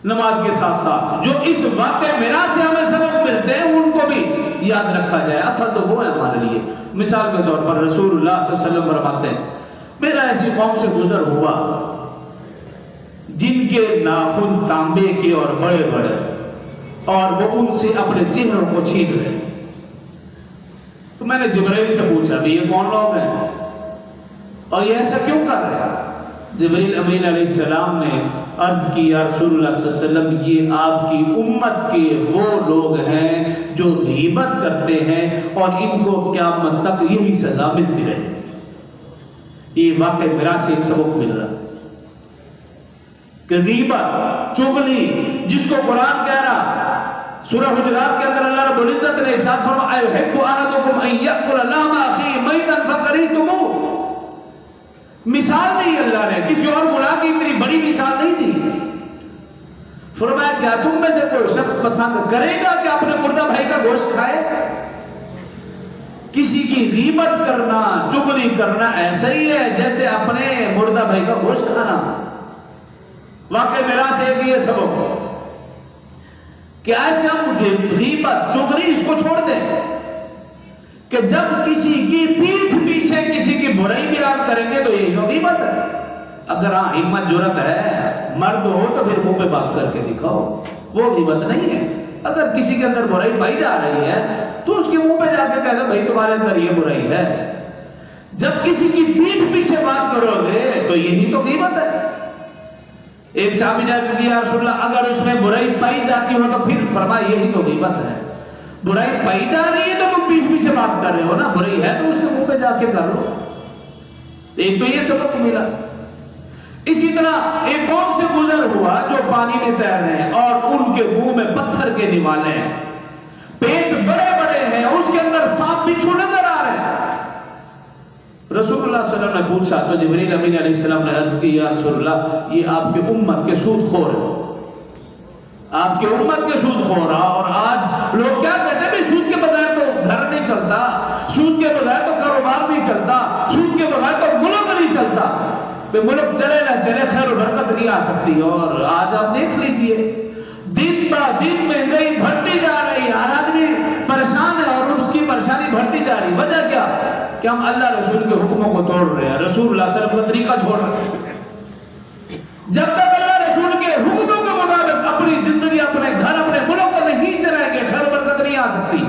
نماز کے ساتھ ساتھ جو اس واقعہ میرا سے ہمیں سبق ملتے ہیں ان کو بھی یاد رکھا جائے. اصل تو وہ ہے ہمارے لیے. مثال کے طور پر رسول اللہ صلی اللہ علیہ وسلم فرماتے ہیں میرا ایسی قوم سے گزر ہوا جن کے ناخن تانبے کے اور بڑے بڑے اور وہ ان سے اپنے چہروں کو چھین رہے. تو میں نے جبرائیل سے پوچھا بھی یہ کون لوگ ہیں اور یہ ایسا کیوں کر رہے ہیں؟ جبریل امین علیہ السلام نے عرض کی یا رسول اللہ صلی اللہ علیہ وسلم یہ آپ کی امت کے وہ لوگ ہیں جو غیبت کرتے ہیں اور ان کو قیامت تک یہی سزا ملتی رہے. یہ واقعہ میرا سے ایک سبق مل رہا کہ غیبت چغلی جس کو قرآن کہہ رہا سورہ حجرات کے اندر اللہ رب العزت نے ارشاد فرمایا ایحب احدکم ان یأکل لحم اخیہ میتا فکریہتموہ. مثال نہیں اللہ نے کسی اور گناہ کی اتنی بڑی مثال نہیں دی. فرمایا کیا تم میں سے کوئی شخص پسند کرے گا کہ اپنے مردہ بھائی کا گوشت کھائے؟ کسی کی غیبت کرنا چغلی کرنا ایسا ہی ہے جیسے اپنے مردہ بھائی کا گوشت کھانا. واقعہ میرا سے ایک یہ سبب کہ ایسے ہم غیبت چغلی اس کو چھوڑ دیں کہ جب کسی کی پیٹھ پیچھے کسی کی برائی بیان کریں گے تو یہی تو غیبت ہے. اگر ہاں ہمت جرت ہے مرد ہو تو پھر منہ پہ بات کر کے دکھاؤ وہ غیبت نہیں ہے. اگر کسی کے اندر برائی پائی جا رہی ہے تو اس کے منہ پہ جا کے کہہ دو بھائی تمہارے اندر یہ برائی ہے. جب کسی کی پیٹھ پیچھے بات کرو گے تو یہی تو غیبت ہے. ایک صحابی نے عرض کیا یا رسول اللہ اگر اس میں برائی پائی جاتی ہو تو پھر فرمایا یہی تو غیبت ہے. برائی پائی جا رہی ہے تو تم پیٹھ پیچھے بات کر رہے ہو نا. برائی ہے تو اس کے منہ پہ جا کے کر لو. ایک تو یہ سبق ملا. اسی طرح ایک قوم سے گزر ہوا جو پانی میں تیر رہے ہیں اور ان کے منہ میں پتھر کے نوالے ہیں, پیٹ بڑے بڑے ہیں, اس کے اندر سانپ بچھو نظر آ رہے ہیں. رسول اللہ صلی اللہ علیہ وسلم نے پوچھا تو جبریل امین علیہ السلام نے عرض کی یا رسول اللہ یہ آپ کی امت کے سود خور ہیں, آپ کی امت کے سود خور. اور آج لوگ کیا کہتے ہیں بھئی سود کے بغیر تو گھر نہیں چلتا, سود کے بغیر تو کاروبار نہیں چلتا, سود کے بغیر تو ملک نہیں چلتا. ملک چلے نہ چلے خیر و برکت نہیں آ سکتی. اور آج آپ دیکھ لیجئے دن با دن مہنگائی بڑھتی جا رہی ہے, ہر آدمی پریشان ہے اور اس کی پریشانی بڑھتی جا رہی. وجہ کیا کہ ہم اللہ رسول کے حکموں کو توڑ رہے ہیں, رسول اللہ صلی اللہ علیہ وسلم کا طریقہ چھوڑ رہے ہیں. جب تک اللہ رسول کے حکموں کے مطابق اپنی زندگی اپنے گھر اپنے ملک کو نہیں چلائیں گے خیر و برکت نہیں آ سکتی.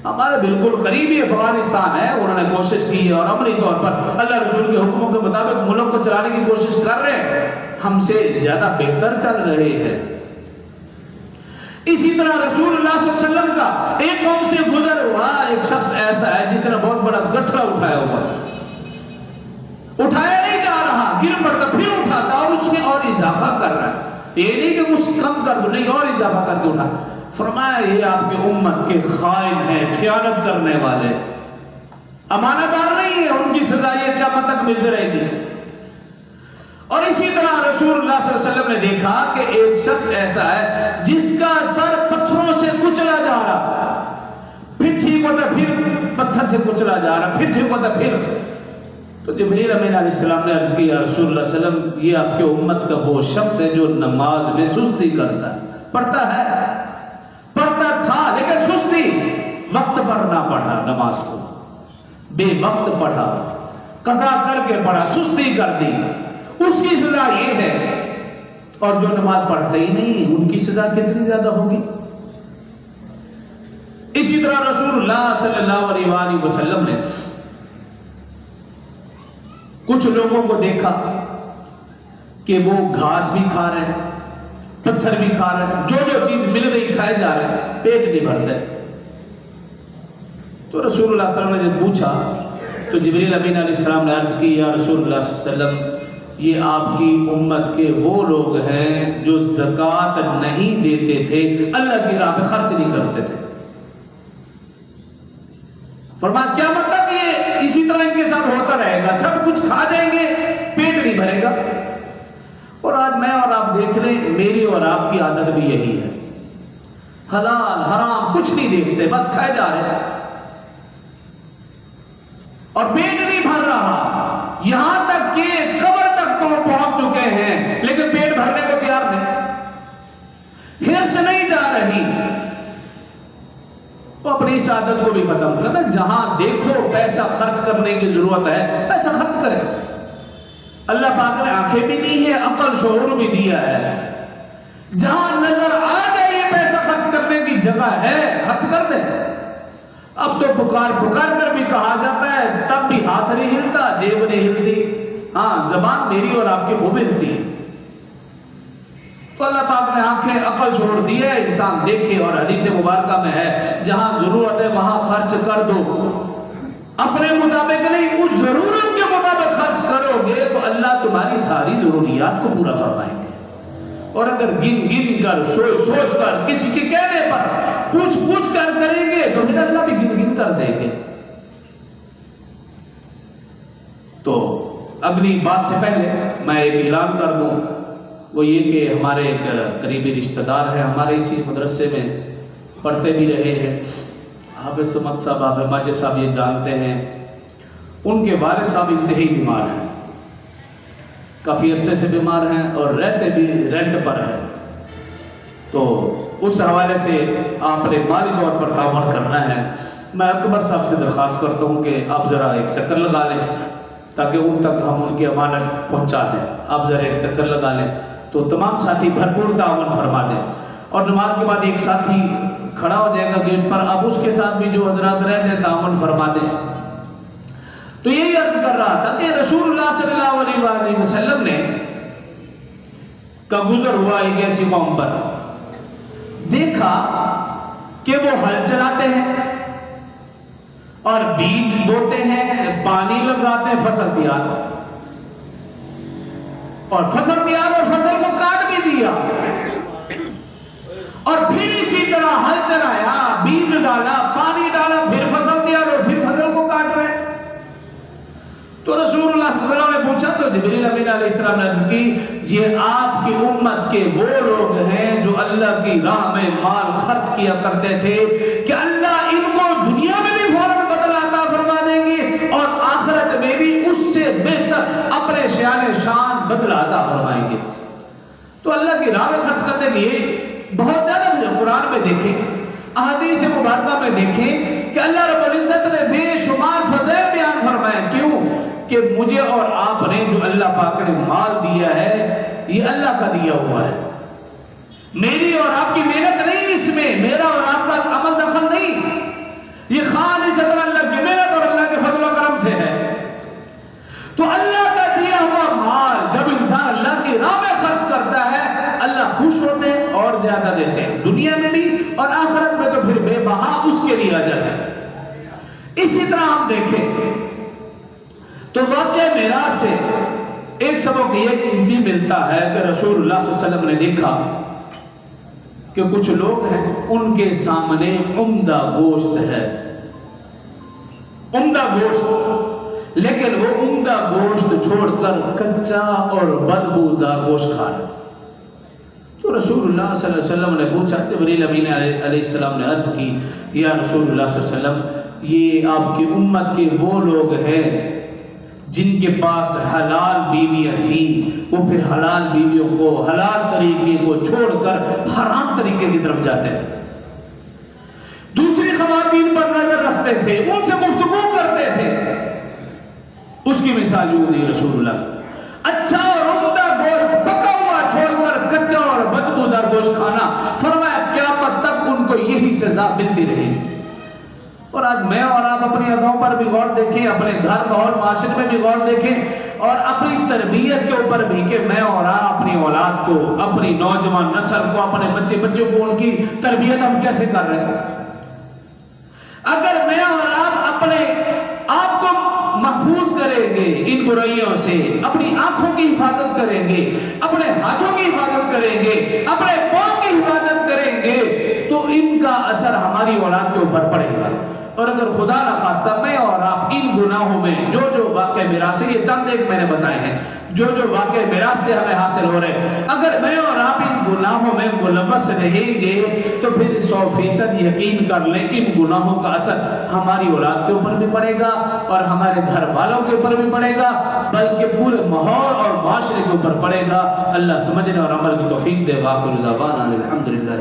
ہمارے بالکل قریبی افغانستان ہے, انہوں نے کوشش کی ہے اور عملی طور پر اللہ رسول کے حکموں کے مطابق ملک کو چلانے کی کوشش کر رہے ہیں, ہم سے زیادہ بہتر چل رہے ہیں. اسی طرح رسول اللہ صلی اللہ علیہ وسلم کا ایک قوم سے گزر ہوا ایک شخص ایسا ہے جس نے بہت بڑا گٹھڑا اٹھایا ہوا, اٹھایا نہیں جا رہا, گر پڑتا پھر اٹھاتا اور اس میں اور اضافہ کر رہا ہے. یہ نہیں کہ کچھ کم کر دو, نہیں اور اضافہ کر کے اٹھا. فرمایا یہ آپ کی امت کے خائن ہیں, خیانت کرنے والے, امانت دار نہیں ہے, ان کی سزا یہ قیامت تک ملتی رہے گی. اور اسی طرح رسول اللہ صلی اللہ علیہ وسلم نے دیکھا کہ ایک شخص ایسا ہے جس کا سر پتھروں سے کچلا جا رہا, پھر ٹھیک ہوتا پھر پتھر سے کچلا جا رہا, پھر ٹھیک ہوتا پھر. تو جبریل امین علیہ السلام نے عرض کیا رسول اللہ صلی اللہ علیہ وسلم یہ آپ کی امت کا وہ شخص ہے جو نماز میں سستی کرتا ہے, پڑھتا تھا لیکن سستی, وقت پر نہ پڑھا نماز کو, بے وقت پڑھا, قضا کر کے پڑھا, سستی کر دی, اس کی سزا یہ ہے. اور جو نماز پڑھتے ہی نہیں ان کی سزا کتنی زیادہ ہوگی. اسی طرح رسول اللہ صلی اللہ علیہ وآلہ وسلم نے کچھ لوگوں کو دیکھا کہ وہ گھاس بھی کھا رہے ہیں, پتھر بھی کھا رہے ہیں, جو چیز مل رہی کھائے جا رہے ہیں, پیٹ نہیں بھرتے. تو رسول اللہ صلی اللہ علیہ وسلم نے پوچھا تو جبریل امین علیہ السلام نے عرض کی یا رسول اللہ صلی اللہ علیہ وسلم یہ آپ کی امت کے وہ لوگ ہیں جو زکوٰۃ نہیں دیتے تھے, اللہ کی راہ میں خرچ نہیں کرتے تھے. فرمایا کیا مطلب یہ اسی طرح ان کے ساتھ ہوتا رہے گا, سب کچھ کھا جائیں گے پیٹ نہیں بھرے گا. اور آج میں اور آپ دیکھ رہے ہیں میری اور آپ کی عادت بھی یہی ہے, حلال حرام کچھ نہیں دیکھتے, بس کھائے جا رہے ہیں اور پیٹ نہیں بھر رہا, یہاں تک کہ قبر تک پہنچ چکے ہیں لیکن پیٹ بھرنے کو تیار نہیں. اس عادت کو بھی ختم کرنا. جہاں دیکھو پیسہ خرچ کرنے کی ضرورت ہے پیسہ خرچ کریں. اللہ پاک نے آنکھیں بھی دی ہے, عقل شعور بھی دیا ہے. جہاں نظر آ جائے یہ پیسہ خرچ کرنے کی جگہ ہے خرچ کر دیں. اب تو پکار کر بھی کہا جاتا ہے, تب بھی ہاتھ نہیں ہلتا, جیب نہیں ہلتی, ہاں زبان میری اور آپ کی خوب ہلتی ہے. تو اللہ پاک نے آنکھیں عقل چھوڑ دی ہے, انسان دیکھے. اور حدیث مبارکہ میں ہے جہاں ضرورت ہے وہاں خرچ کر دو, اپنے مطابق نہیں, اس ضرورت کے مطابق خرچ کرو گے تو اللہ تمہاری ساری ضروریات کو پورا فرمائیں گے. اور اگر گن کر سوچ کر کسی کے کہنے پر پوچھ کر کریں گے تو پھر اللہ بھی گن کر دیں گے. تو اگلی بات سے پہلے میں ایک اعلان کر دوں, وہ یہ کہ ہمارے ایک قریبی رشتہ دار ہیں, ہمارے اسی مدرسے میں پڑھتے بھی رہے ہیں, حافظ صمد صاحب, حافظ ماجد صاحب یہ جانتے ہیں. ان کے والد صاحب انتہائی بیمار ہیں, کافی عرصے سے بیمار ہیں اور رہتے بھی رینٹ پر ہیں. تو اس حوالے سے آپ نے مالی طور پر تعاون کرنا ہے. میں اکبر صاحب سے درخواست کرتا ہوں کہ آپ ذرا ایک چکر لگا لیں تاکہ ان تک ہم ان کی امانت پہنچا دیں. آپ ذرا ایک چکر لگا لیں تو تمام ساتھی بھرپور تعاون فرما دیں. اور نماز کے بعد ایک ساتھی کھڑا ہو جائے گا گیٹ پر, اب اس کے ساتھ بھی جو حضرات رہ جائیں تعاون فرما دیں. تو یہی عرض کر رہا تھا کہ رسول اللہ صلی اللہ علیہ وآلہ وسلم نے کا گزر ہوا ایک ایسی قوم پر, دیکھا کہ وہ ہل چلاتے ہیں اور بیج بوتے ہیں, پانی لگاتے ہیں, فصل تیار, اور فصل تیار اور فصل کو کاٹ بھی دیا, اور پھر اسی طرح ہل چلایا, بیج ڈالا, پانی ڈالا, پھر فصل تیار اور پھر فصل کو کاٹ رہے. تو رسول اللہ صلی اللہ علیہ وسلم نے پوچھا تو جبریل امین علیہ السلام نے عرض کی یہ آپ کی امت کے وہ لوگ ہیں جو اللہ کی راہ میں مال خرچ کیا کرتے تھے کہ اللہ ان کو دنیا میں بھی فوراً بدلہ عطا فرما دیں گے اور آخرت میں بھی اس سے بہتر اپنے شان بدلہ عطا فرمائیں گے. تو اللہ کی راہ میں خرچ کرنے کے لیے بہت زیادہ قرآن میں دیکھیں, احادیث مبارکہ میں دیکھیں کہ اللہ رب العزت نے بے شمار فضائل بیان فرمائے. کیوں کہ مجھے اور آپ نے جو اللہ پاک نے مال دیا ہے یہ اللہ کا دیا ہوا ہے, میری اور آپ کی محنت نہیں, اس میں میرا اور آپ کا عمل دخل نہیں, یہ خالصۃ اللہ کی محنت اور اللہ کے فضل و کرم سے ہے. تو اللہ کا دیا ہوا مال جب انسان اللہ کی راہ میں خرچ کرتا ہے اللہ خوش ہوتے ہیں اور زیادہ دیتے ہیں, دنیا میں بھی اور آخرت میں تو پھر بے بہا اس کے لیے اجر ہے. اسی طرح ہم دیکھیں تو واقعہ میراث سے ایک سبق یہ بھی ملتا ہے کہ رسول اللہ صلی اللہ علیہ وسلم نے دیکھا کہ کچھ لوگ ہیں ان کے سامنے عمدہ گوشت ہے, عمدہ گوشت, لیکن وہ عمدہ گوشت چھوڑ کر کچا اور بدبودار گوشت کھا رہے. تو رسول اللہ صلی اللہ علیہ وسلم نے پوچھا, جبریل امین علیہ السلام نے عرض کی یا رسول اللہ صلی اللہ علیہ وسلم یہ آپ کی امت کے وہ لوگ ہیں جن کے پاس حلال بیویاں تھیں, وہ پھر حلال بیویوں کو حلال طریقے کو چھوڑ کر حرام طریقے کی طرف جاتے تھے, دوسری خواتین پر نظر رکھتے تھے, ان سے گفتگو کرتے تھے. اس کی مثال یوں دی رسول اللہ صلی اللہ علیہ وسلم, اچھا اور عمدہ گوشت پکا ہوا چھوڑ کر کچا اور بدبودار گوشت کھانا, فرمایا قیامت تک ان کو یہی سزا ملتی رہے. اور آج میں اور آپ اپنی اداؤں پر بھی غور دیکھیں, اپنے گھر ماحول معاشرے میں بھی غور دیکھیں اور اپنی تربیت کے اوپر بھی کہ میں اور آپ اپنی اولاد کو, اپنی نوجوان نسل کو, اپنے بچوں کو ان کی تربیت ہم کیسے کر رہے ہیں. اگر میں اور آپ اپنے آپ کو محفوظ کریں گے ان برائیوں سے, اپنی آنکھوں کی حفاظت کریں گے, اپنے ہاتھوں کی حفاظت کریں گے, اپنے پاؤں کی حفاظت کریں گے تو ان کا اثر ہماری اولاد کے اوپر پڑے گا. اور اگر خدا نخواستہ میں اور آپ ان گناہوں میں جو واقع میراث سے, یہ چند ایک میں نے بتائے ہیں جو واقع میراث سے ہمیں حاصل ہو رہے ہیں, اگر میں اور آپ ان گناہوں میں ملوث رہیں گے تو پھر 100% یقین کر لیں ان گناہوں کا اثر ہماری اولاد کے اوپر بھی پڑے گا اور ہمارے گھر والوں کے اوپر بھی پڑے گا, بلکہ پورے ماحول اور معاشرے کے اوپر پڑے گا. اللہ سمجھنے اور عمل کی توفیق دے. وآخر دعوانا الحمدللہ.